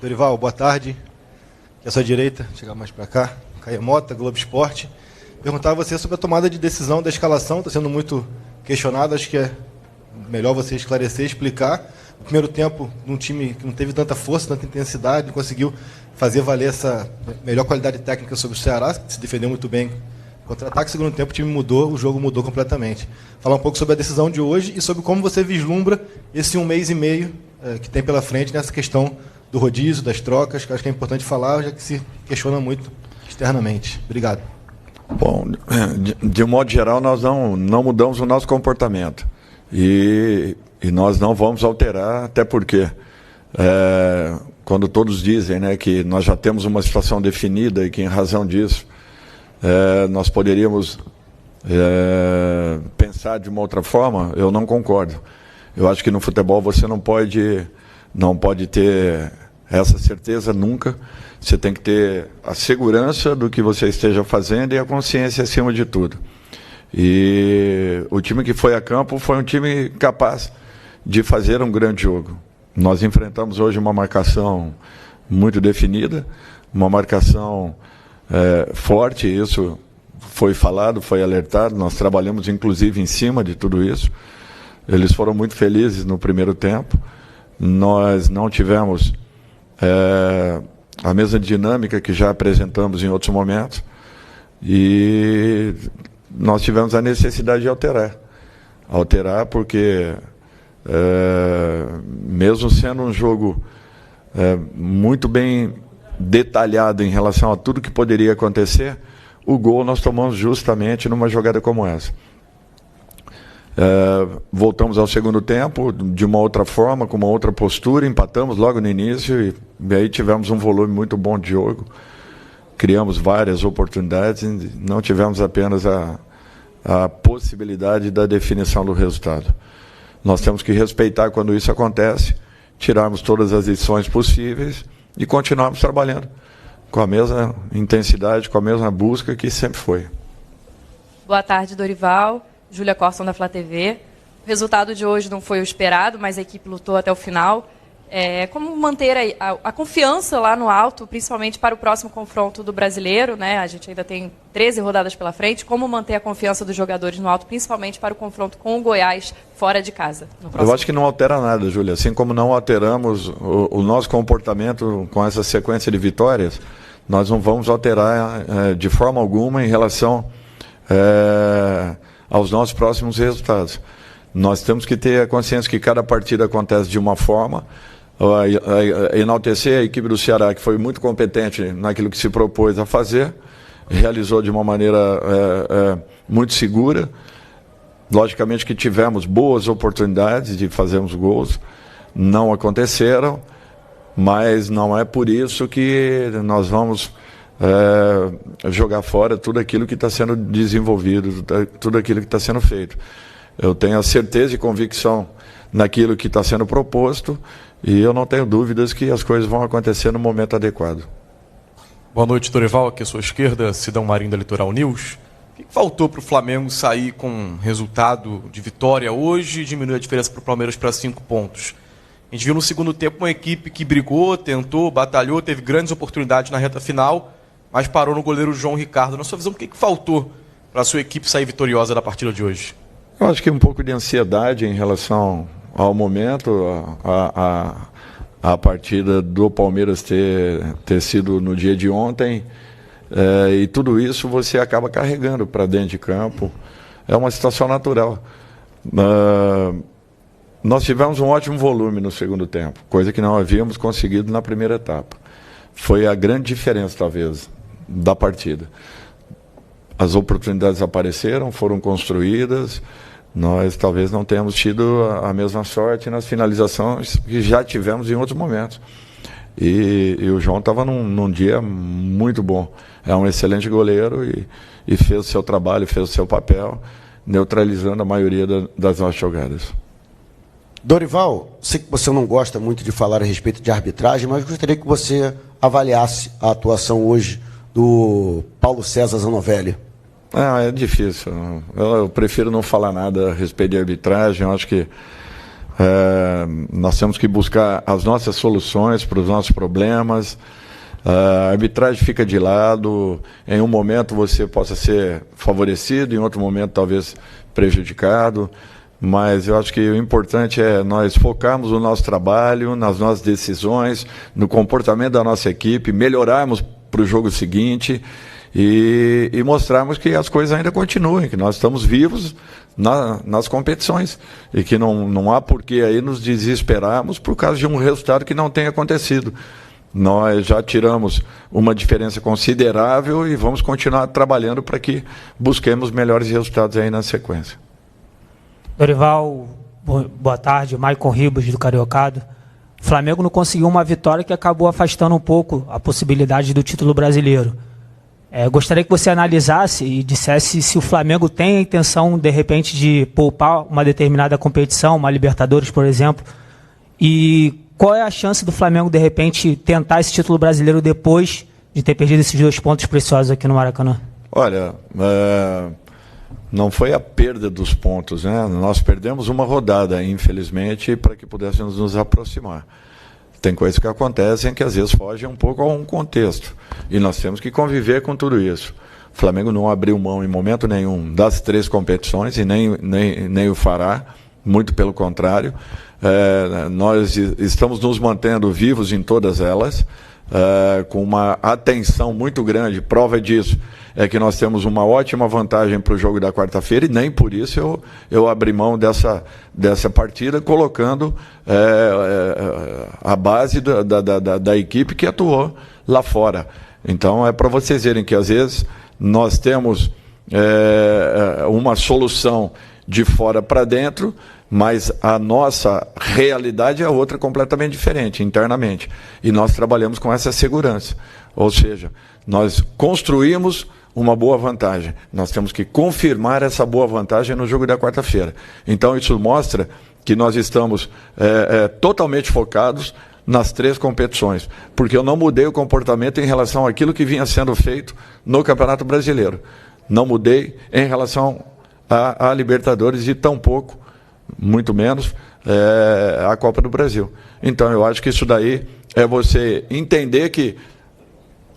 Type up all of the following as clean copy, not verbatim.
Dorival, boa tarde. Aqui à sua direita, chegar mais para cá. Caio Mota, Globo Esporte. Perguntar a você sobre a tomada de decisão da escalação. Está sendo muito questionado, acho que é melhor você esclarecer, explicar. No primeiro tempo, num time que não teve tanta força, tanta intensidade, não conseguiu fazer valer essa melhor qualidade técnica sobre o Ceará, que se defendeu muito bem contra-ataque. No segundo tempo, o time mudou, o jogo mudou completamente. Falar um pouco sobre a decisão de hoje e sobre como você vislumbra esse 1 mês e meio que tem pela frente nessa questão do rodízio, das trocas, que acho que é importante falar, já que se questiona muito externamente. Obrigado. Bom, de um modo geral, nós não mudamos o nosso comportamento. E nós não vamos alterar, até porque, quando todos dizem, né, que nós já temos uma situação definida e que, em razão disso, nós poderíamos pensar de uma outra forma, eu não concordo. Eu acho que no futebol você não pode ter essa certeza nunca. Você tem que ter a segurança do que você esteja fazendo e a consciência acima de tudo. E o time que foi a campo foi um time capaz de fazer um grande jogo. Nós enfrentamos hoje uma marcação muito definida, uma marcação forte, isso foi falado, foi alertado, nós trabalhamos inclusive em cima de tudo isso. Eles foram muito felizes no primeiro tempo. Nós não tivemos a mesma dinâmica que já apresentamos em outros momentos e nós tivemos a necessidade de alterar porque mesmo sendo um jogo muito bem detalhado em relação a tudo que poderia acontecer, o gol nós tomamos justamente numa jogada como essa. Voltamos ao segundo tempo de uma outra forma, com uma outra postura, empatamos logo no início e aí tivemos um volume muito bom de jogo, criamos várias oportunidades e não tivemos apenas a possibilidade da definição do resultado. Nós temos que respeitar quando isso acontece, tirarmos todas as lições possíveis e continuarmos trabalhando com a mesma intensidade, com a mesma busca que sempre foi. Boa tarde, Dorival. Júlia Corson, da Flá TV. O resultado de hoje não foi o esperado, mas a equipe lutou até o final. Como manter a confiança lá no alto, principalmente para o próximo confronto do Brasileiro, né? A gente ainda tem 13 rodadas pela frente. Como manter a confiança dos jogadores no alto, principalmente para o confronto com o Goiás fora de casa? Eu acho que não altera nada, Júlia. Assim como não alteramos o nosso comportamento com essa sequência de vitórias, nós não vamos alterar de forma alguma em relação aos nossos próximos resultados. Nós temos que ter a consciência que cada partida acontece de uma forma, enaltecer a equipe do Ceará, que foi muito competente naquilo que se propôs a fazer, realizou de uma maneira muito segura. Logicamente que tivemos boas oportunidades de fazermos gols, não aconteceram, mas não é por isso que nós vamos jogar fora tudo aquilo que está sendo desenvolvido, tudo aquilo que está sendo feito. Eu tenho a certeza e convicção naquilo que está sendo proposto e eu não tenho dúvidas que as coisas vão acontecer no momento adequado. Boa noite, Dorival. Aqui à sua esquerda, Sidão Marinho da Litoral News. O que faltou para o Flamengo sair com resultado de vitória hoje e diminuir a diferença para o Palmeiras para 5 pontos? A gente viu no segundo tempo uma equipe que brigou, tentou, batalhou, teve grandes oportunidades na reta final, mas parou no goleiro João Ricardo. Na sua visão, o que faltou para a sua equipe sair vitoriosa da partida de hoje? Eu acho que um pouco de ansiedade em relação ao momento, a partida do Palmeiras ter sido no dia de ontem, e tudo isso você acaba carregando para dentro de campo. É uma situação natural. Nós tivemos um ótimo volume no segundo tempo, coisa que não havíamos conseguido na primeira etapa. Foi a grande diferença, talvez, da partida. As oportunidades apareceram, foram construídas, nós talvez não tenhamos tido a mesma sorte nas finalizações que já tivemos em outros momentos. E o João estava num dia muito bom. É um excelente goleiro e fez o seu trabalho, fez o seu papel. neutralizando a maioria das nossas jogadas. Dorival, sei que você não gosta muito de falar a respeito de arbitragem, mas gostaria que você avaliasse a atuação hoje do Paulo César Zanovelli. É difícil. Eu prefiro não falar nada a respeito de arbitragem. Eu acho que nós temos que buscar as nossas soluções para os nossos problemas. A arbitragem fica de lado. Em um momento você possa ser favorecido, em outro momento talvez prejudicado. Mas eu acho que o importante é nós focarmos no nosso trabalho, nas nossas decisões, no comportamento da nossa equipe, melhorarmos para o jogo seguinte e mostrarmos que as coisas ainda continuam, que nós estamos vivos nas competições e que não há por que aí nos desesperarmos por causa de um resultado que não tenha acontecido. Nós já tiramos uma diferença considerável e vamos continuar trabalhando para que busquemos melhores resultados aí na sequência. Dorival, boa tarde. Maicon Ribas, do Cariocado. O Flamengo não conseguiu uma vitória que acabou afastando um pouco a possibilidade do título brasileiro. Gostaria que você analisasse e dissesse se o Flamengo tem a intenção, de repente, de poupar uma determinada competição, uma Libertadores, por exemplo, e qual é a chance do Flamengo, de repente, tentar esse título brasileiro depois de ter perdido esses 2 pontos preciosos aqui no Maracanã? Olha, não foi a perda dos pontos, né? Nós perdemos uma rodada, infelizmente, para que pudéssemos nos aproximar. Tem coisas que acontecem que às vezes fogem um pouco a um contexto. E nós temos que conviver com tudo isso. O Flamengo não abriu mão em momento nenhum das 3 competições e nem o fará, muito pelo contrário. Nós estamos nos mantendo vivos em todas elas, com uma atenção muito grande. Prova disso é que nós temos uma ótima vantagem para o jogo da quarta-feira e nem por isso eu abri mão dessa partida, colocando a base da equipe que atuou lá fora. Então é para vocês verem que às vezes nós temos uma solução de fora para dentro, mas a nossa realidade é outra completamente diferente internamente. E nós trabalhamos com essa segurança. Ou seja, nós construímos uma boa vantagem. Nós temos que confirmar essa boa vantagem no jogo da quarta-feira. Então isso mostra que nós estamos totalmente focados nas 3 competições, porque eu não mudei o comportamento em relação àquilo que vinha sendo feito no Campeonato Brasileiro. Não mudei em relação à Libertadores e tampouco, muito menos, a Copa do Brasil. Então eu acho que isso daí é você entender que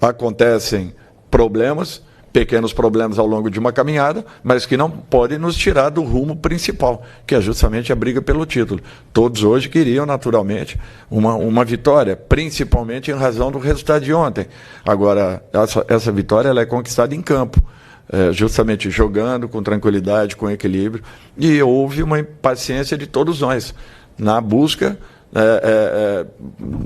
acontecem problemas, pequenos problemas ao longo de uma caminhada, mas que não podem nos tirar do rumo principal, que é justamente a briga pelo título. Todos hoje queriam, naturalmente, uma vitória, principalmente em razão do resultado de ontem. Agora, essa vitória ela é conquistada em campo, justamente jogando com tranquilidade, com equilíbrio, e houve uma impaciência de todos nós, na busca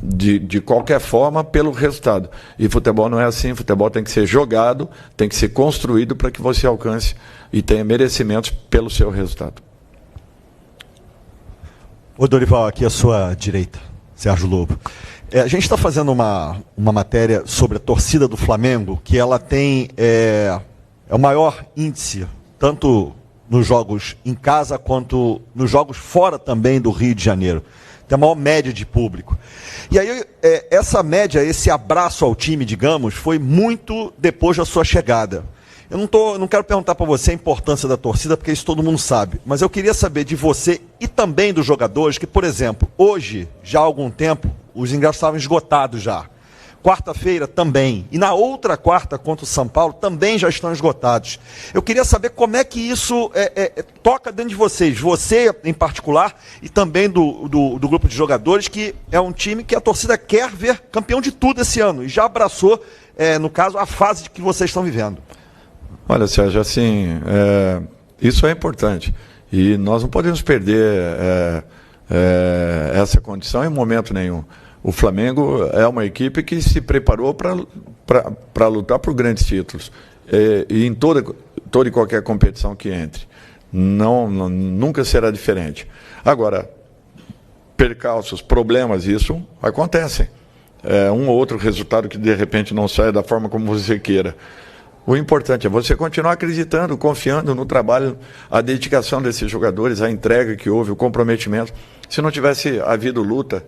de qualquer forma pelo resultado. E futebol não é assim, futebol tem que ser jogado, tem que ser construído para que você alcance e tenha merecimentos pelo seu resultado. Ô Dorival, aqui à sua direita, Sérgio Lobo. A gente está fazendo uma matéria sobre a torcida do Flamengo, que ela tem o maior índice, tanto nos jogos em casa quanto nos jogos fora também do Rio de Janeiro. Tem a maior média de público. E aí, essa média, esse abraço ao time, digamos, foi muito depois da sua chegada. Eu não quero perguntar para você a importância da torcida, porque isso todo mundo sabe. Mas eu queria saber de você e também dos jogadores, que, por exemplo, hoje, já há algum tempo, os ingressos estavam esgotados já. Quarta-feira também. E na outra quarta, contra o São Paulo, também já estão esgotados. Eu queria saber como é que isso toca dentro de vocês. Você, em particular, e também do grupo de jogadores, que é um time que a torcida quer ver campeão de tudo esse ano. E já abraçou, no caso, a fase que vocês estão vivendo. Olha, Sérgio, assim, isso é importante. E nós não podemos perder essa condição em momento nenhum. O Flamengo é uma equipe que se preparou para lutar por grandes títulos. E em toda e qualquer competição que entre. Nunca será diferente. Agora, percalços, problemas, isso acontecem. Um ou outro resultado que de repente não sai da forma como você queira. O importante é você continuar acreditando, confiando no trabalho, a dedicação desses jogadores, a entrega que houve, o comprometimento. Se não tivesse havido luta,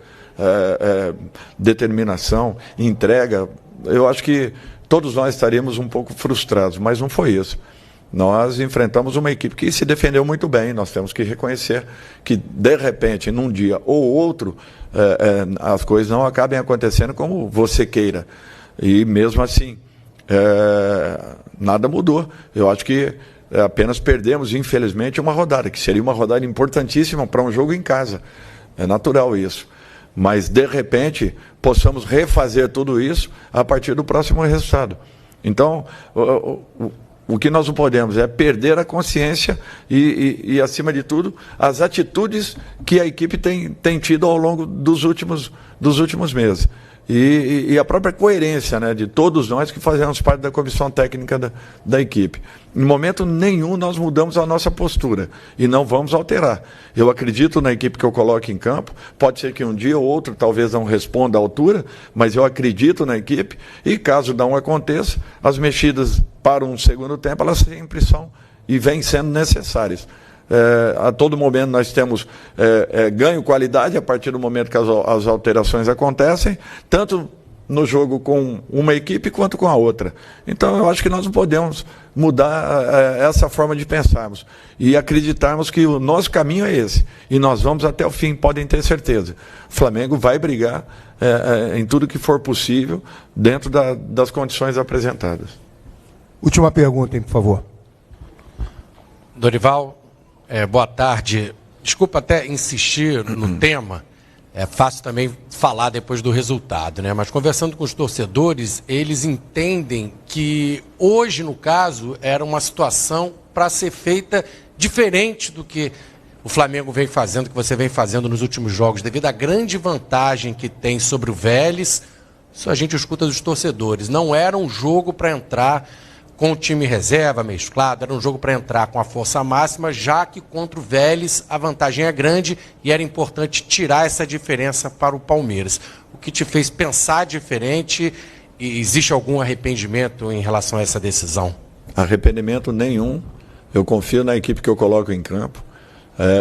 determinação, entrega, eu acho que todos nós estaríamos um pouco frustrados, mas não foi isso. Nós enfrentamos uma equipe que se defendeu muito bem, nós temos que reconhecer que, de repente, num dia ou outro, as coisas não acabem acontecendo como você queira. E mesmo assim, nada mudou. Eu acho que apenas perdemos, infelizmente, uma rodada, que seria uma rodada importantíssima para um jogo em casa. É natural isso. Mas, de repente, possamos refazer tudo isso a partir do próximo resultado. Então, o que nós não podemos é perder a consciência e, acima de tudo, as atitudes que a equipe tem tido ao longo dos últimos meses. E a própria coerência, né, de todos nós que fazemos parte da comissão técnica da equipe. Em momento nenhum nós mudamos a nossa postura e não vamos alterar. Eu acredito na equipe que eu coloco em campo, pode ser que um dia ou outro talvez não responda à altura, mas eu acredito na equipe e caso não aconteça, as mexidas para um segundo tempo, elas sempre são e vêm sendo necessárias. A todo momento nós temos ganho qualidade a partir do momento que as alterações acontecem, tanto no jogo com uma equipe quanto com a outra. Então eu acho que nós não podemos mudar essa forma de pensarmos e acreditarmos que o nosso caminho é esse e nós vamos até o fim, podem ter certeza. O Flamengo vai brigar em tudo que for possível dentro das condições apresentadas. Última pergunta, hein, por favor. Dorival, boa tarde. Desculpa até insistir no tema, é fácil também falar depois do resultado, né? Mas conversando com os torcedores, eles entendem que hoje, no caso, era uma situação para ser feita diferente do que o Flamengo vem fazendo, que você vem fazendo nos últimos jogos, devido à grande vantagem que tem sobre o Vélez. Isso a gente escuta dos torcedores. Não era um jogo para entrar com o time reserva, mesclado, era um jogo para entrar com a força máxima, já que contra o Vélez a vantagem é grande e era importante tirar essa diferença para o Palmeiras. O que te fez pensar diferente e existe algum arrependimento em relação a essa decisão? Arrependimento nenhum, eu confio na equipe que eu coloco em campo.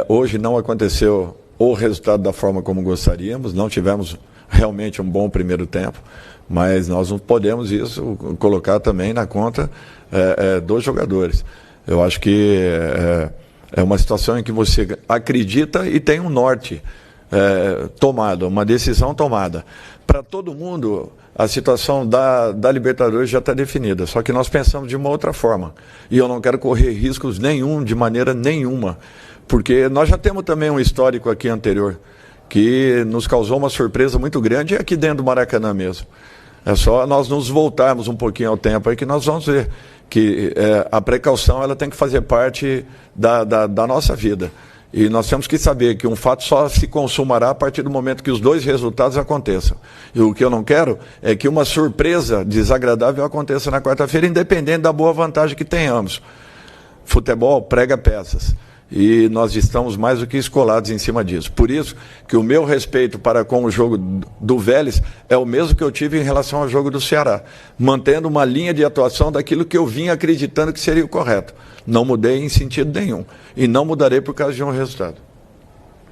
Hoje não aconteceu o resultado da forma como gostaríamos, não tivemos realmente um bom primeiro tempo, mas nós não podemos isso colocar também na conta dos jogadores. Eu acho que é uma situação em que você acredita e tem um norte tomado, uma decisão tomada. Para todo mundo, a situação da Libertadores já está definida, só que nós pensamos de uma outra forma. E eu não quero correr riscos nenhum, de maneira nenhuma, porque nós já temos também um histórico aqui anterior, que nos causou uma surpresa muito grande aqui dentro do Maracanã mesmo. É só nós nos voltarmos um pouquinho ao tempo aí que nós vamos ver que a precaução ela tem que fazer parte da nossa vida. E nós temos que saber que um fato só se consumará a partir do momento que os dois resultados aconteçam. E o que eu não quero é que uma surpresa desagradável aconteça na quarta-feira, independente da boa vantagem que tenhamos. Futebol prega peças. E nós estamos mais do que escolados em cima disso. Por isso que o meu respeito para com o jogo do Vélez é o mesmo que eu tive em relação ao jogo do Ceará, mantendo uma linha de atuação daquilo que eu vinha acreditando que seria o correto. Não mudei em sentido nenhum e não mudarei por causa de um resultado.